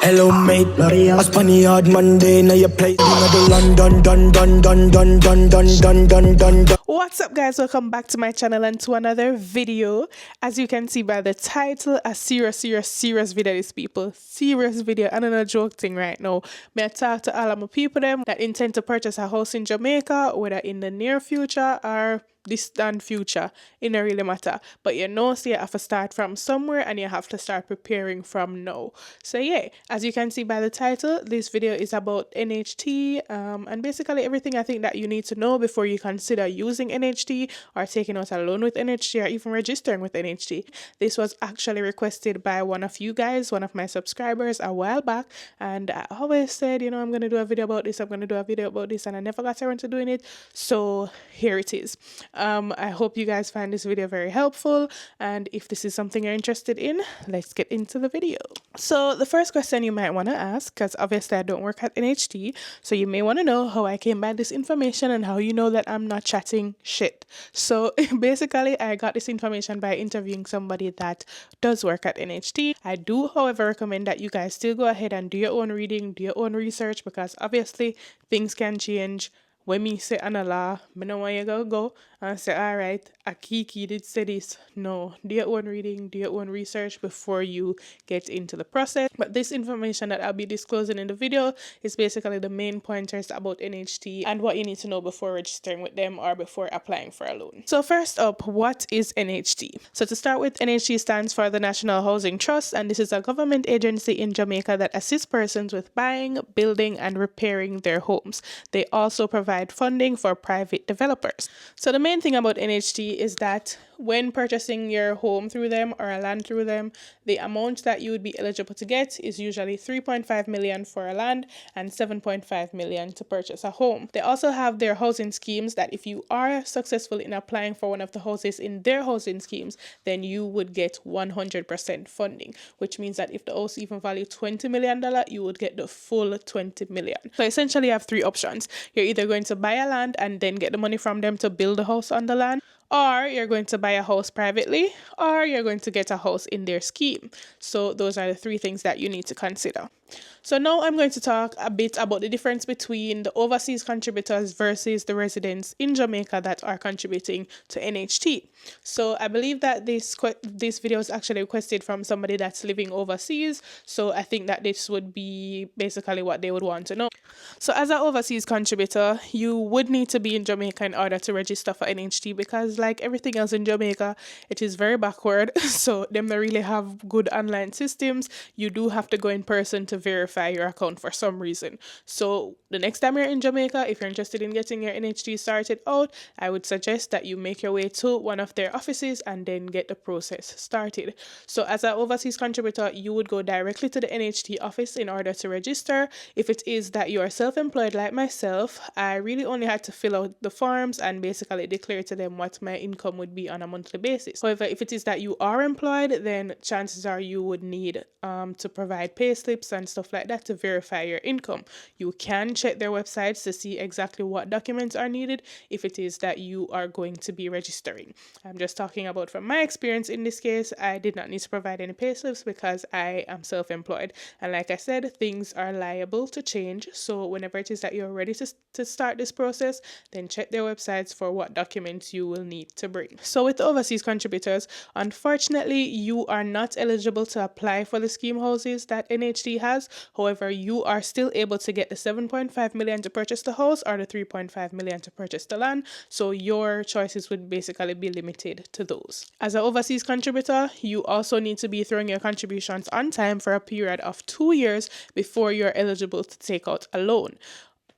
Hello mate, I spun a hard Monday, now you play the London, dun. What's up guys, welcome back to my channel and to another video. As you can see by the title, a serious video these people. Serious video, and a joke thing right now. May I talk to all of my people them that intend to purchase a house in Jamaica, whether in the near future or distant future, it don't really matter. But you know, so you have to start from somewhere and you have to start preparing from now. So yeah, as you can see by the title, this video is about NHT and basically everything I think that you need to know before you consider using NHT or taking out a loan with NHT or even registering with NHT. This was actually requested by one of you guys, one of my subscribers a while back, and I always said, you know, I'm going to do a video about this, and I never got around to doing it. So here it is. I hope you guys find this video very helpful, and if this is something you're interested in, let's get into the video. So the first question you might want to ask, because obviously I don't work at NHT, so you may want to know how I came by this information and how you know that I'm not chatting shit. So basically I got this information by interviewing somebody that does work at NHT. I do, however, recommend that you guys still go ahead and do your own reading, do your own research, because obviously things can change. When me say anala, me know where you go and say, alright, a Kiki did say this. No, do your own reading, do your own research before you get into the process. But this information that I'll be disclosing in the video is basically the main pointers about NHT and what you need to know before registering with them or before applying for a loan. So first up, what is NHT? So to start with, NHT stands for the National Housing Trust, and this is a government agency in Jamaica that assists persons with buying, building, and repairing their homes. They also provide funding for private developers. So the main thing about NHT is that when purchasing your home through them or a land through them, the amount that you would be eligible to get is usually 3.5 million for a land and 7.5 million to purchase a home. They also have their housing schemes that if you are successful in applying for one of the houses in their housing schemes, then you would get 100% funding, which means that if the house even value $20 million, you would get the full 20 million. So essentially you have three options. You're either going to buy a land and then get the money from them to build a house on the land, or you're going to buy a house privately, or you're going to get a house in their scheme. So those are the three things that you need to consider. So now I'm going to talk a bit about the difference between the overseas contributors versus the residents in Jamaica that are contributing to NHT. So I believe that this video is actually requested from somebody that's living overseas. So I think that this would be basically what they would want to know. So as an overseas contributor, you would need to be in Jamaica in order to register for NHT, because like everything else in Jamaica, it is very backward. So them don't really have good online systems. You do have to go in person to verify your account for some reason. So the next time you're in Jamaica, if you're interested in getting your NHT started out, I would suggest that you make your way to one of their offices and then get the process started. So as an overseas contributor, you would go directly to the NHT office in order to register. If it is that you are self-employed like myself, I really only had to fill out the forms and basically declare to them what my income would be on a monthly basis. However, if it is that you are employed, then chances are you would need to provide pay slips and stuff like that to verify your income. You can check their websites to see exactly what documents are needed if it is that you are going to be registering. I'm just talking about from my experience in this case. I did not need to provide any pay slips because I am self-employed, and like I said, things are liable to change. So whenever it is that you're ready to start this process, then check their websites for what documents you will need to bring. So with the overseas contributors, unfortunately you are not eligible to apply for the scheme houses that NHT has. However, you are still able to get the 7.5 million to purchase the house or the 3.5 million to purchase the land. So your choices would basically be limited to those. As an overseas contributor, you also need to be throwing your contributions on time for a period of 2 years before you're eligible to take out a loan.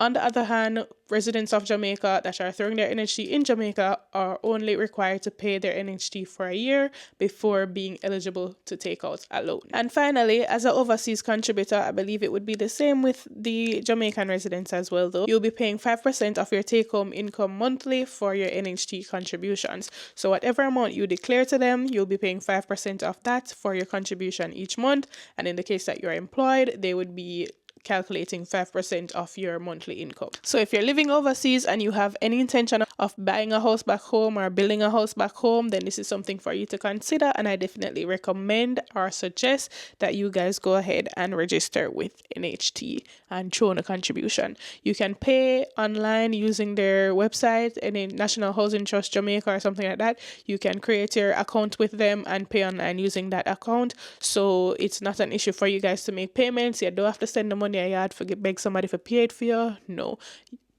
On the other hand, residents of Jamaica that are throwing their NHT in Jamaica are only required to pay their NHT for a year before being eligible to take out a loan. And finally, as an overseas contributor, I believe it would be the same with the Jamaican residents as well, though. You'll be paying 5% of your take-home income monthly for your NHT contributions. So whatever amount you declare to them, you'll be paying 5% of that for your contribution each month. And in the case that you're employed, they would be calculating 5% of your monthly income. So if you're living overseas and you have any intention of buying a house back home or building a house back home, then this is something for you to consider, and I definitely recommend or suggest that you guys go ahead and register with NHT and throw in a contribution. You can pay online using their website, any National Housing Trust Jamaica or something like that. You can create your account with them and pay online using that account. So it's not an issue for you guys to make payments. You don't have to send the money a yard for beg somebody for pay it for you. No.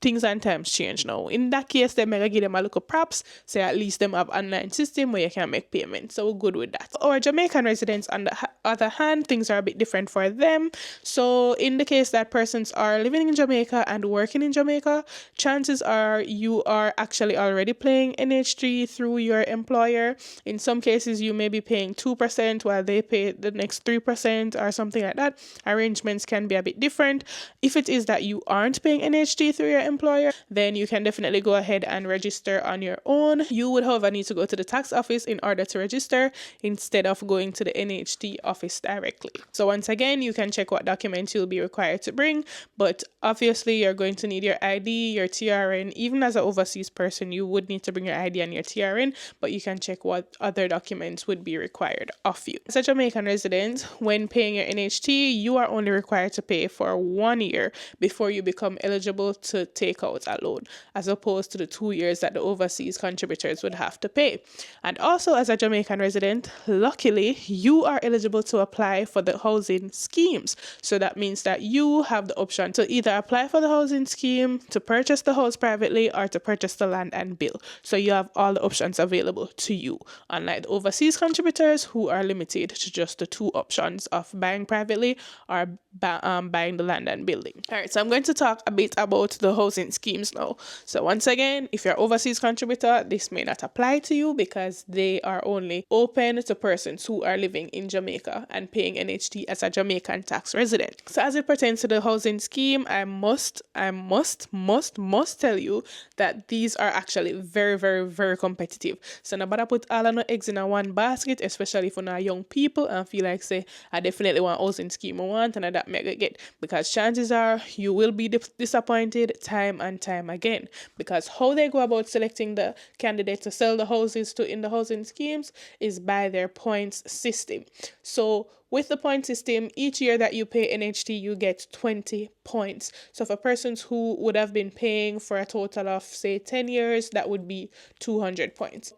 Things and times change now. In that case, they may give them a little props, say at least them have online system where you can make payments. So we're good with that. Our Jamaican residents, on the other hand, things are a bit different for them. So in the case that persons are living in Jamaica and working in Jamaica, chances are you are actually already paying NHT through your employer. In some cases, you may be paying 2% while they pay the next 3% or something like that. Arrangements can be a bit different. If it is that you aren't paying NHT through your employer, then you can definitely go ahead and register on your own. You would, however, need to go to the tax office in order to register instead of going to the NHT office directly. So once again, you can check what documents you'll be required to bring, but obviously you're going to need your ID, your TRN. Even as an overseas person, you would need to bring your ID and your TRN, but you can check what other documents would be required of you. As a Jamaican resident, when paying your NHT, you are only required to pay for 1 year before you become eligible to take out a loan, as opposed to the 2 years that the overseas contributors would have to pay. And also, as a Jamaican resident, luckily, you are eligible to apply for the housing schemes. So that means that you have the option to either apply for the housing scheme, to purchase the house privately, or to purchase the land and build. So you have all the options available to you, unlike the overseas contributors who are limited to just the 2 options of buying privately or buying the land and building. All right, so I'm going to talk a bit about the housing schemes now. So once again, if you're overseas contributor, this may not apply to you because they are only open to persons who are living in Jamaica and paying NHT as a Jamaican tax resident. So as it pertains to the housing scheme, I must tell you that these are actually very, very, very competitive. So nobody put all of no eggs in a one basket, especially for now young people and feel like say, I definitely want housing scheme I want and that mega get, because chances are you will be disappointed time and time again, because how they go about selecting the candidate to sell the houses to in the housing schemes is by their points system. So with the point system, each year that you pay NHT, you get 20 points. So for persons who would have been paying for a total of, say, 10 years, that would be 200 points.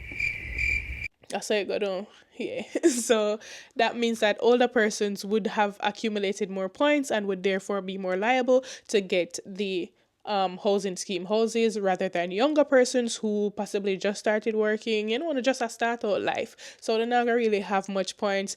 That's how it go down here. So that means that older persons would have accumulated more points and would therefore be more liable to get the housing scheme houses, rather than younger persons who possibly just started working, just a start out life. So they're not gonna really have much points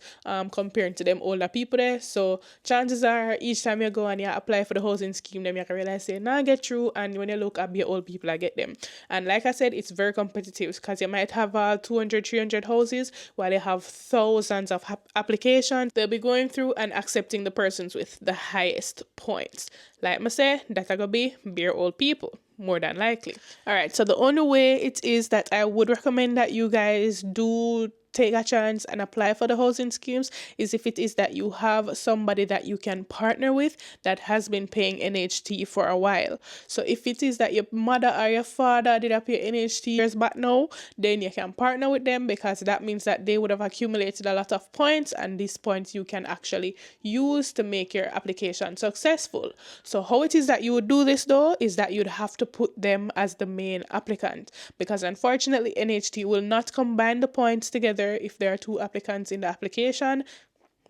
compared to them older people there. So chances are each time you go and you apply for the housing scheme, then you can realize say nah get through, and when you look up your old people I get them. And like I said, it's very competitive because you might have 200, 300 houses while they have thousands of applications. They'll be going through and accepting the persons with the highest points. Like I say, that's gonna be bare old people, more than likely. All right, so the only way it is that I would recommend that you guys do take a chance and apply for the housing schemes is if it is that you have somebody that you can partner with that has been paying NHT for a while. So if it is that your mother or your father did pay NHT years back now, then you can partner with them, because that means that they would have accumulated a lot of points, and these points you can actually use to make your application successful. So how it is that you would do this though is that you'd have to put them as the main applicant, because unfortunately NHT will not combine the points together if there are 2 applicants in the application.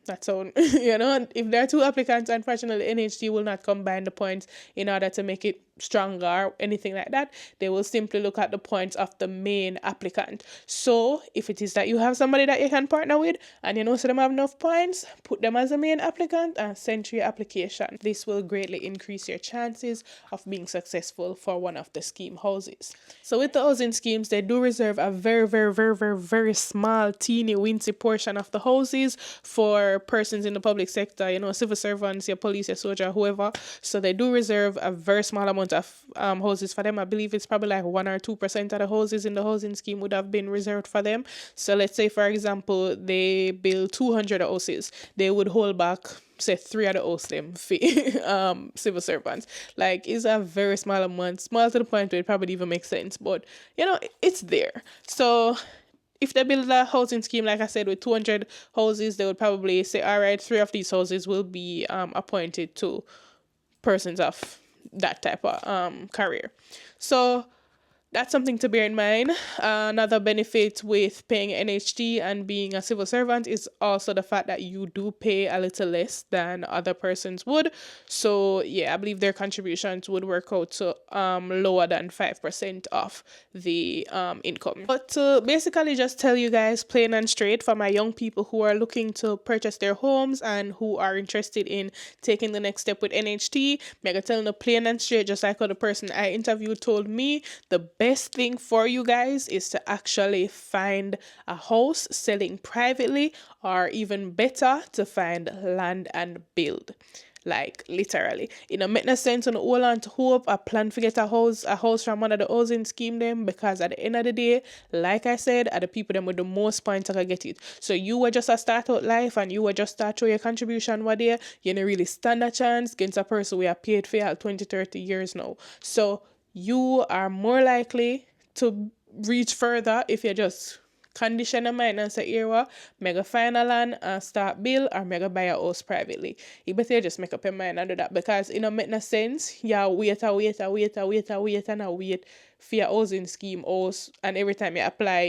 That's all. If there are 2 applicants, unfortunately NHT will not combine the points in order to make it stronger or anything like that. They will simply look at the points of the main applicant. So if it is that you have somebody that you can partner with and so them have enough points, put them as a main applicant and send your application. This will greatly increase your chances of being successful for one of the scheme houses. So with the housing schemes, they do reserve a very, very, very, very, very small, teeny, weensy portion of the houses for persons in the public sector, civil servants, your police, your soldier, whoever. So they do reserve a very small amount of houses for them. I believe it's probably like 1 or 2% of the houses in the housing scheme would have been reserved for them. So let's say, for example, they build 200 houses. They would hold back say 3 of the house them fee civil servants. Like, it's a very small amount, small to the point where it probably even makes sense, but it's there. So if they build a housing scheme, like I said, with 200 houses, they would probably say, all right, 3 of these houses will be appointed to persons of that type of career. So that's something to bear in mind. Another benefit with paying NHT and being a civil servant is also the fact that you do pay a little less than other persons would. So yeah, I believe their contributions would work out to lower than 5% of the income. But to basically just tell you guys plain and straight, for my young people who are looking to purchase their homes and who are interested in taking the next step with NHT, I'm gonna tell you plain and straight, just like how the person I interviewed told me, the best thing for you guys is to actually find a house selling privately, or even better, to find land and build. Like, literally. It don't make no sense on hold on to hope a plan to get a house from one of the housing scheme them, because at the end of the day, like I said, are the people them with the most points to get it. So you were just a start out life and you were just start through your contribution what there, you don't really stand a chance against a person we are paid for 20-30 years now. So you are more likely to reach further if you just condition a mind and say, here what, mega find a land and start build, or mega buy a house privately. You better just make up your mind and do that, because it don't make no sense. Yeah, wait for your housing scheme house, and every time you apply,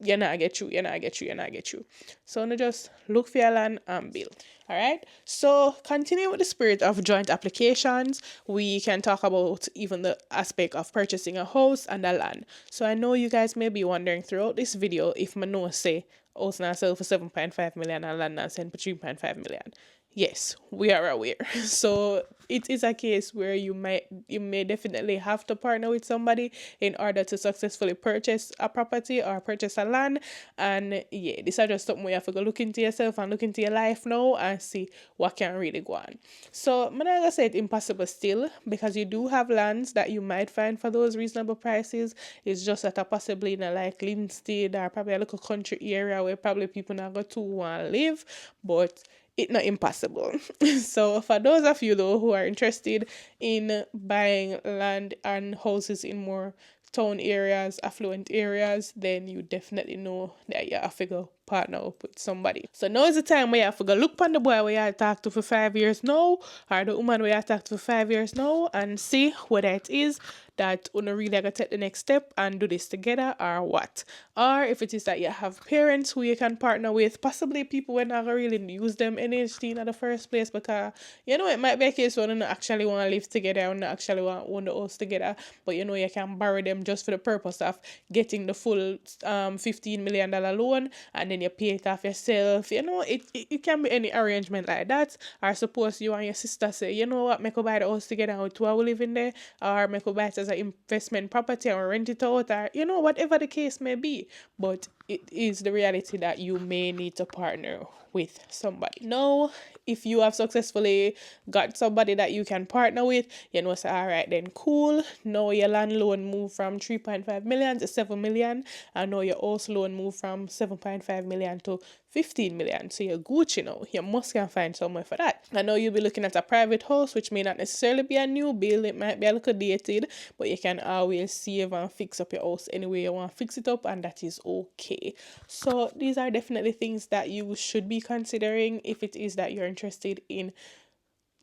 you not get you. So no, just look for your land and build. Alright, so continue with the spirit of joint applications, we can talk about even the aspect of purchasing a house and a land. So I know you guys may be wondering throughout this video if I know say house now sell for 7.5 million and land now sell for 3.5 million. Yes, we are aware. So it is a case where you may definitely have to partner with somebody in order to successfully purchase a property or purchase a land. And yeah, this is just something where you have to go look into yourself and look into your life now and see what can really go on. So I'm not gonna say it's impossible still, because you do have lands that you might find for those reasonable prices. It's just that possibly in a like Linstead or probably a local country area where probably people not go to want to live, but it's not impossible. So for those of you though who are interested in buying land and houses in more town areas, affluent areas, then you definitely know that you have to go partner up with somebody. So now is the time where you have to go look on the boy where you talked to for 5 years now, or the woman where you talked to for 5 years now, and see whether it is that you really gonna take the next step and do this together, or what. Or if it is that you have parents who you can partner with, possibly people who not really use them NHT in the first place, because it might be a case where you don't actually want to live together or not actually want to own the house together, but you can borrow them just for the purpose of getting the full $15 million loan, and then you pay it off yourself. It can be any arrangement like that. Or suppose you and your sister say, you know what, make us buy the house together and two will live in there, or make us buy it as an investment property or rent it out, or whatever the case may be. But it is the reality that you may need to partner with somebody. Now, if you have successfully got somebody that you can partner with, say, all right, then cool. Now your land loan move from 3.5 million to 7 million, and now your house loan move from 7.5 million to 15 million. So you're Gucci now. You must can find somewhere for that. I know you'll be looking at a private house, which may not necessarily be a new build. It might be a little dated, but you can always save and fix up your house any way you want to fix it up, and that is okay. So these are definitely things that you should be considering if it is that you're interested in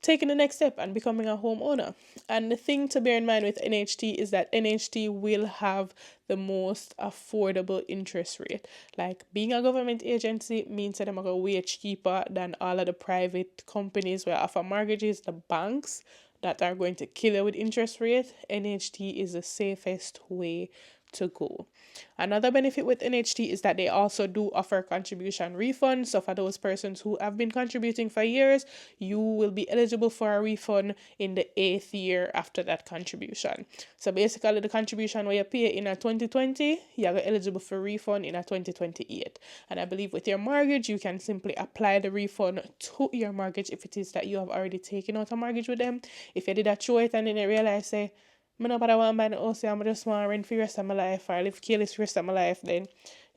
taking the next step and becoming a homeowner. And the thing to bear in mind with NHT is that NHT will have the most affordable interest rate. Like, being a government agency means that they're going to way cheaper than all of the private companies where offer mortgages, the banks that are going to kill you with interest rate. NHT is the safest way to go. Another benefit with NHT is that they also do offer contribution refunds. So for those persons who have been contributing for years, you will be eligible for a refund in the 8th year after that contribution. So basically, the contribution where you pay in a 2020, you're eligible for refund in a 2028. And I believe with your mortgage, you can simply apply the refund to your mortgage if it is that you have already taken out a mortgage with them. If you did that show it and then you realize, say, I don't want to buy the house, I just want to rent for the rest of my life, or live careless for the rest of my life, then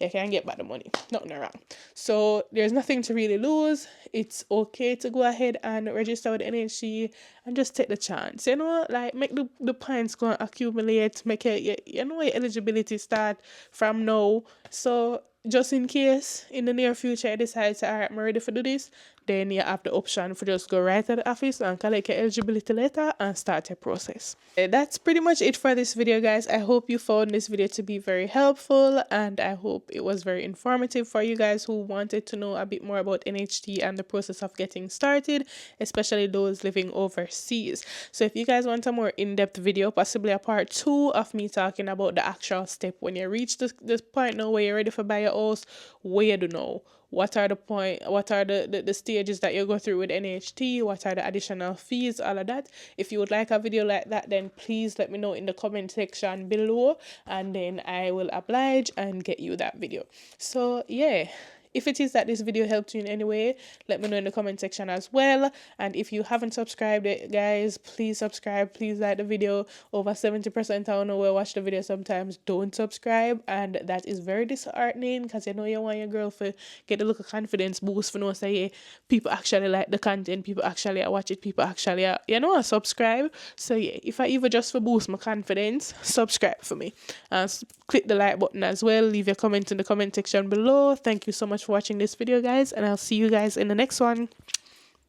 you can get back the money. Nothing wrong. So there's nothing to really lose. It's okay to go ahead and register with NHT and just take the chance. You know, like make the points go and accumulate, make it, you know, your eligibility start from now. So just in case in the near future I decide to, all right, I'm ready for do this, then you have the option for just go right to the office and collect your eligibility letter and start your process. That's pretty much it for this video, guys. I hope you found this video to be very helpful, and I hope it was very informative for you guys who wanted to know a bit more about NHT and the process of getting started, especially those living overseas. So if you guys want a more in-depth video, possibly a part 2 of me talking about the actual step when you reach this point now where you're ready for buy your house, where you know what are the stages that you go through with NHT, what are the additional fees, all of that. If you would like a video like that, then please let me know in the comment section below, and then I will oblige and get you that video. So yeah, if it is that this video helped you in any way, let me know in the comment section as well. And if you haven't subscribed yet, guys, please subscribe. Please like the video. Over 70% I don't know where watch the video sometimes don't subscribe, and that is very disheartening, because you know you want your girl to get a little confidence boost for know say yeah, people actually like the content, people actually watch it, people actually you know subscribe. So yeah, if I even just for boost my confidence, subscribe for me and click the like button as well. Leave your comment in the comment section below. Thank you so much for watching this video, guys, and I'll see you guys in the next one.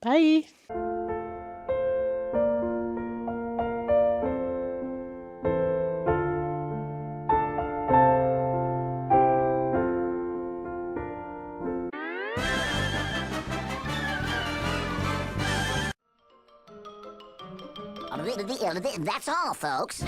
Bye. That's all, folks.